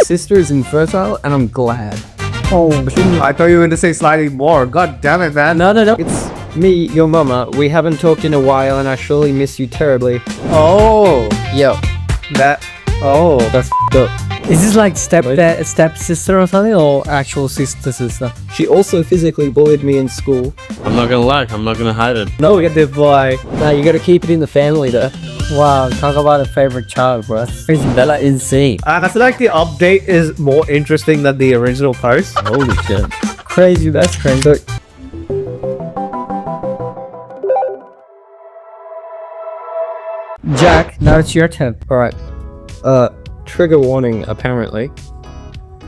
sister is infertile and I'm glad. Oh, I thought you were going to say slightly more. God damn it, man. no. It's me, your mama. We haven't talked in a while and I surely miss you terribly. Oh, Yo, oh. that's f***ed up. Is this like step sister or something, or actual sister? She also physically bullied me in school. I'm not gonna lie, I'm not gonna hide it. No, get the boy. Nah, you gotta keep it in the family though. Wow, talk about a favorite child, bro. That's crazy. That's like insane. I feel like the update is more interesting than the original post. Holy shit. Crazy, that's crazy. Jack, now it's your turn. Alright. Trigger warning, apparently.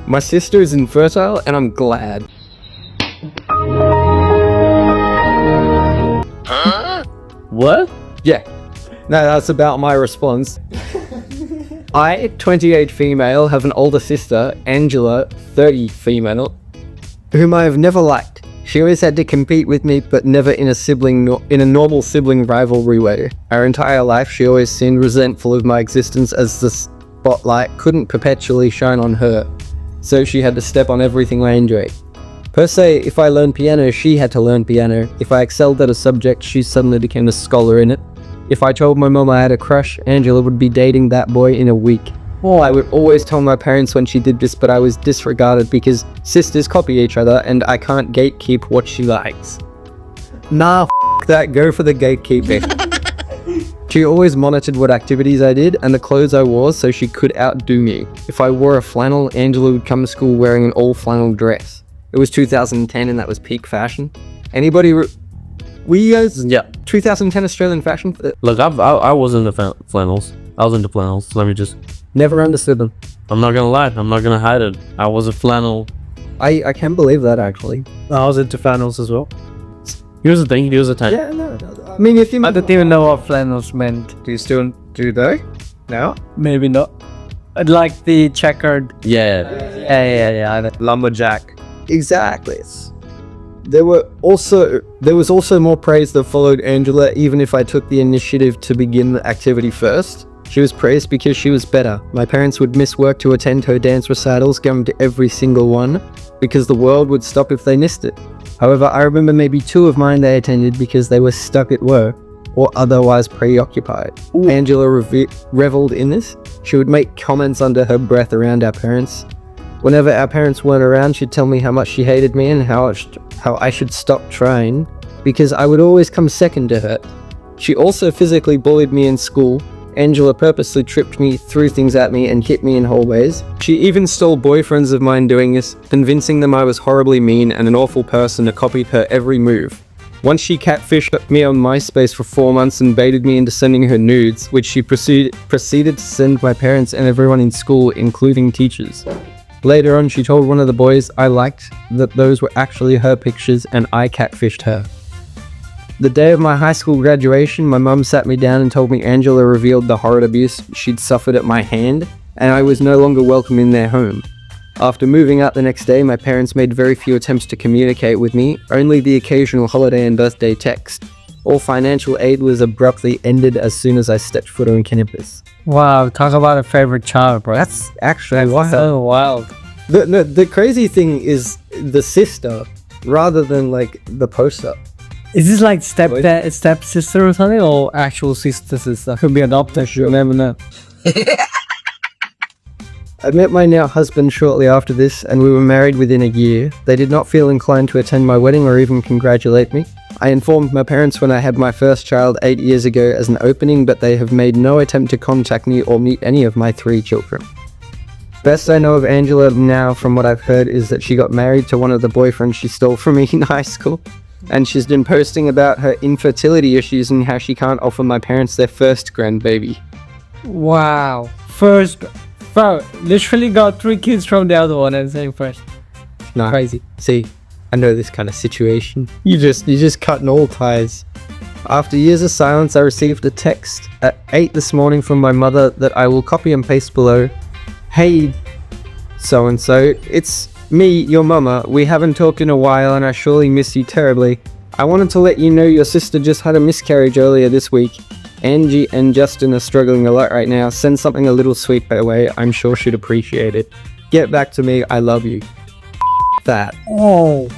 My sister is infertile and I'm glad. What? Yeah. No, that's about my response. I, 28 female, have an older sister, Angela, 30 female, whom I have never liked. She always had to compete with me, but never in a normal sibling rivalry way. Our entire life, she always seemed resentful of my existence as the spotlight couldn't perpetually shine on her, so she had to step on everything I enjoyed. Per se, if I learned piano, she had to learn piano. If I excelled at a subject, she suddenly became a scholar in it. If I told my mom I had a crush, Angela would be dating that boy in a week. I would always tell my parents when she did this, but I was disregarded because sisters copy each other and I can't gatekeep what she likes. Nah, f that, go for the gatekeeping. She always monitored what activities I did and the clothes I wore so she could outdo me. If I wore a flannel, Angela would come to school wearing an all flannel dress. It was 2010 and that was peak fashion. Anybody we guys? Yeah. 2010 Australian fashion? Look, I was into flannels. I was into flannels. Let me just... Never understood them. I'm not gonna lie. I'm not gonna hide it. I was a flannel. I can't believe that, actually. I was into flannels as well. Here's the thing. Here's the time. Yeah, no. I mean, if you... I don't even know what flannels meant. Do you still do they? No? Maybe not. I'd like the checkered. Yeah. Yeah. I know. Lumberjack. Exactly. There was also more praise that followed Angela, even if I took the initiative to begin the activity first. She was praised because she was better. My parents would miss work to attend her dance recitals, going to every single one, because the world would stop if they missed it. However, I remember maybe 2 of mine they attended because they were stuck at work or otherwise preoccupied. Ooh. Angela reveled in this. She would make comments under her breath around our parents. Whenever our parents weren't around, she'd tell me how much she hated me and how I should stop trying, because I would always come second to her. She also physically bullied me in school. Angela purposely tripped me, threw things at me, and hit me in hallways. She even stole boyfriends of mine doing this, convincing them I was horribly mean and an awful person and copied her every move. Once she catfished me on MySpace for 4 months and baited me into sending her nudes, which she proceeded to send my parents and everyone in school, including teachers. Later on, she told one of the boys I liked that those were actually her pictures and I catfished her. The day of my high school graduation, my mum sat me down and told me Angela revealed the horrid abuse she'd suffered at my hand, and I was no longer welcome in their home. After moving out the next day, my parents made very few attempts to communicate with me, only the occasional holiday and birthday text. All financial aid was abruptly ended as soon as I stepped foot on campus. Wow, talk about a favorite child, bro. That's Wild. so wild. The crazy thing is the sister, rather than like the poster. Is this like step sister or something, or actual sister? Could be adopted. You'll never know. I met my now husband shortly after this, and we were married within a year. They did not feel inclined to attend my wedding or even congratulate me. I informed my parents when I had my first child 8 years ago as an opening, but they have made no attempt to contact me or meet any of my 3 children. Best I know of Angela now, from what I've heard, is that she got married to one of the boyfriends she stole from me in high school. And she's been posting about her infertility issues and how she can't offer my parents their first grandbaby. Wow. First, bro, literally got 3 kids from the other one and saying first. No. Crazy. See, I know this kind of situation. You just cutting all ties. After years of silence, I received a text at 8 this morning from my mother that I will copy and paste below. Hey, so-and-so, it's me, your mama. We haven't talked in a while and I surely miss you terribly. I wanted to let you know your sister just had a miscarriage earlier this week. Angie and Justin are struggling a lot right now. Send something a little sweet by the way. I'm sure she'd appreciate it. Get back to me, I love you. That. Oh.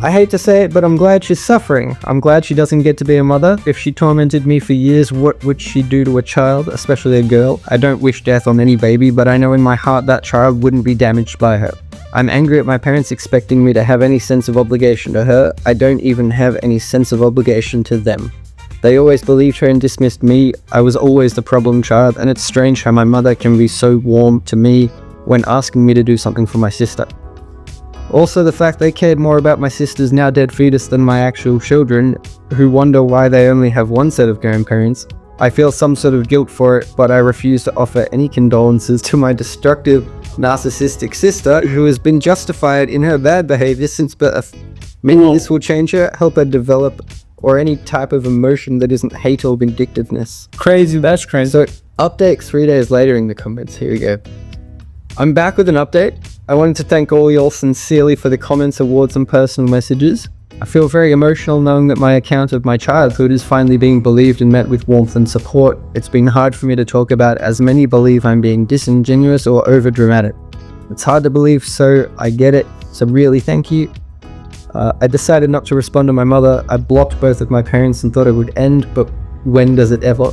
I hate to say it, but I'm glad she's suffering. I'm glad she doesn't get to be a mother. If she tormented me for years, what would she do to a child, especially a girl? I don't wish death on any baby, but I know in my heart that child wouldn't be damaged by her. I'm angry at my parents expecting me to have any sense of obligation to her. I don't even have any sense of obligation to them. They always believed her and dismissed me. I was always the problem child, and it's strange how my mother can be so warm to me when asking me to do something for my sister. Also, the fact they cared more about my sister's now dead fetus than my actual children, who wonder why they only have one set of grandparents. I feel some sort of guilt for it, but I refuse to offer any condolences to my destructive, narcissistic sister, who has been justified in her bad behavior since birth. Maybe this will change her, help her develop, or any type of emotion that isn't hate or vindictiveness. Crazy, that's crazy. So, update 3 days later in the comments. Here we go. I'm back with an update. I wanted to thank all y'all sincerely for the comments, awards, and personal messages. I feel very emotional knowing that my account of my childhood is finally being believed and met with warmth and support. It's been hard for me to talk about, as many believe I'm being disingenuous or overdramatic. It's hard to believe, so I get it. So really, thank you. I decided not to respond to my mother. I blocked both of my parents and thought it would end, but when does it ever?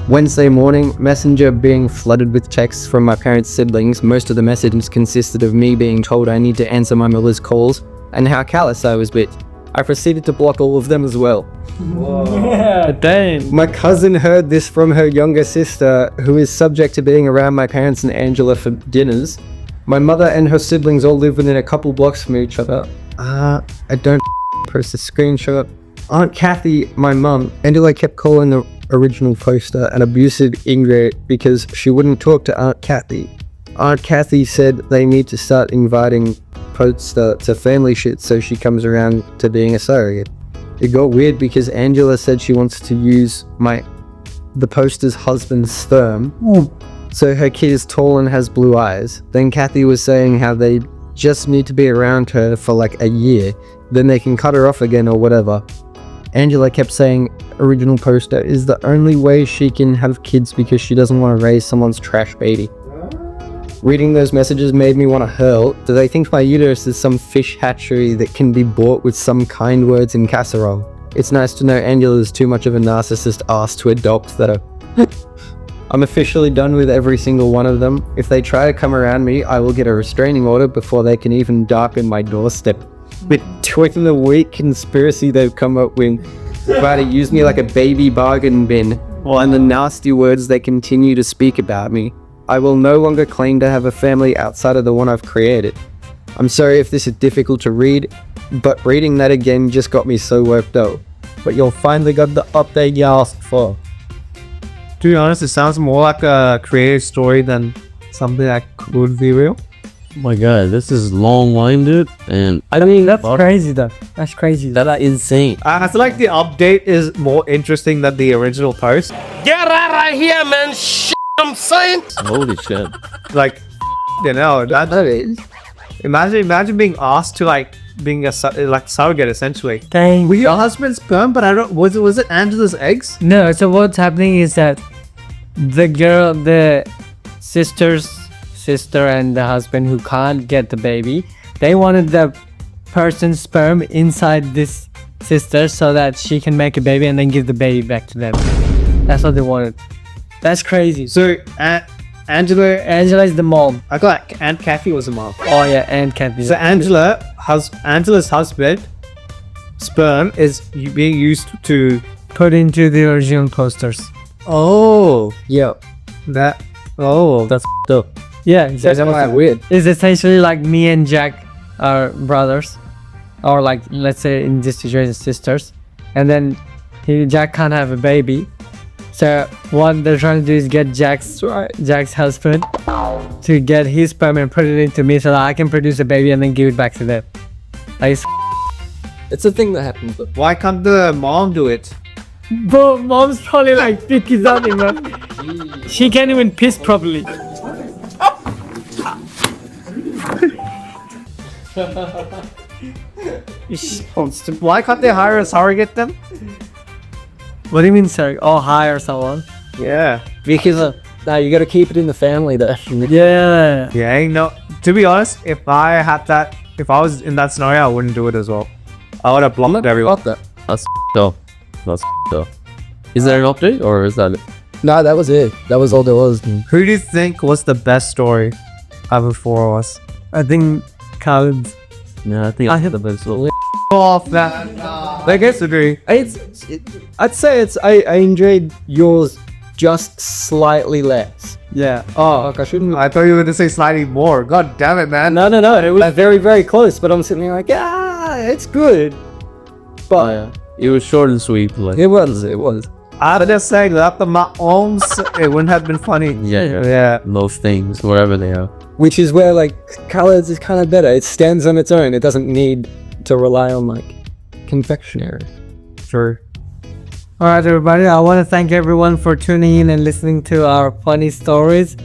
Wednesday morning, Messenger being flooded with texts from my parents' siblings. Most of the messages consisted of me being told I need to answer my mother's calls and how callous I was with. I proceeded to block all of them as well. Yeah, dang. My cousin heard this from her younger sister, who is subject to being around my parents and Angela for dinners. My mother and her siblings all live within a couple blocks from each other. I don't post a screenshot. Aunt Kathy, my mum, Angela kept calling the original poster an abusive ingrate because she wouldn't talk to Aunt Kathy. Aunt Kathy said they need to start inviting poster to family shit so she comes around to being a surrogate. It got weird because Angela said she wants to use the poster's husband's sperm, so her kid is tall and has blue eyes. Then Kathy was saying how they just need to be around her for like a year, then they can cut her off again or whatever. Angela kept saying original poster is the only way she can have kids because she doesn't want to raise someone's trash baby. Reading those messages made me want to hurl. Do they think my uterus is some fish hatchery that can be bought with some kind words in casserole? It's nice to know Angela is too much of a narcissist ass to adopt that. I'm officially done with every single one of them. If they try to come around me, I will get a restraining order before they can even darken my doorstep. Between the weak conspiracy they've come up with, try to use me like a baby bargain bin, and the nasty words they continue to speak about me, I will no longer claim to have a family outside of the one I've created. I'm sorry if this is difficult to read, but reading that again just got me so worked up. But you'll finally got the update you asked for. To be honest, it sounds more like a creative story than something that could be real. Oh my god, this is long-winded, and I mean, that's crazy though. That's crazy. That is insane. I feel like the update is more interesting than the original post. Get right here, man. Shit, I'm saying. Holy shit. Like, you know, that is. imagine being asked to like being a surrogate essentially. Dang. With your husband's sperm, but I don't. Was it Angela's eggs? No, so what's happening is that the sister and the husband who can't get the baby, they wanted the person's sperm inside this sister so that she can make a baby and then give the baby back to them. That's what they wanted. That's crazy. So Angela is the mom. I thought Aunt Kathy was a mom. Oh yeah, and Kathy. So Angela's husband sperm is being used to put into the original posters. Oh, Yep. that. Oh, That's f***ed up. Yeah, That's exactly. kind of weird. It's essentially like me and Jack are brothers, or like let's say in this situation sisters, and then Jack can't have a baby, so what they're trying to do is get Jack's husband to get his sperm and put it into me so that I can produce a baby and then give it back to them. Like, It's a thing that happens. But why can't the mom do it? bro, mom's probably like 50 something, man. She can't even piss properly. Why can't they hire a surrogate then? What do you mean, sir? Oh, hire someone. Yeah. because Nah, you gotta keep it in the family though. Yeah. Yeah, ain't no. To be honest, if I was in that scenario, I wouldn't do it as well. I would have blocked everyone. That. That's up. That's up. Is there an update or is that it? No, that was it. That was all there was. Who do you think was the best story out of the four of us? I think Khaled. Yeah, I think I hit the best. So, Off that. I disagree. I'd say I enjoyed yours just slightly less. Yeah. Oh, Like I shouldn't. I thought you were going to say slightly more. God damn it, man. No. It was very, very close. But I'm sitting there like, it's good. But it was short and sweet. Like, it was. I'd just say that the my own, it wouldn't have been funny. Yeah. Most things, wherever they are. Which is where like Khaled's is kind of better. It stands on its own. It doesn't need to rely on like confectionery. Sure. All right, everybody. I want to thank everyone for tuning in and listening to our funny stories.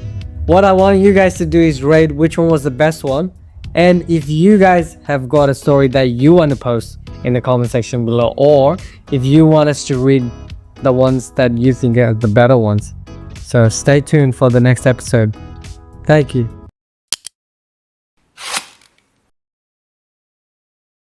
What I want you guys to do is rate which one was the best one. And if you guys have got a story that you want to post in the comment section below, or if you want us to read the ones that you think are the better ones. So stay tuned for the next episode. Thank you.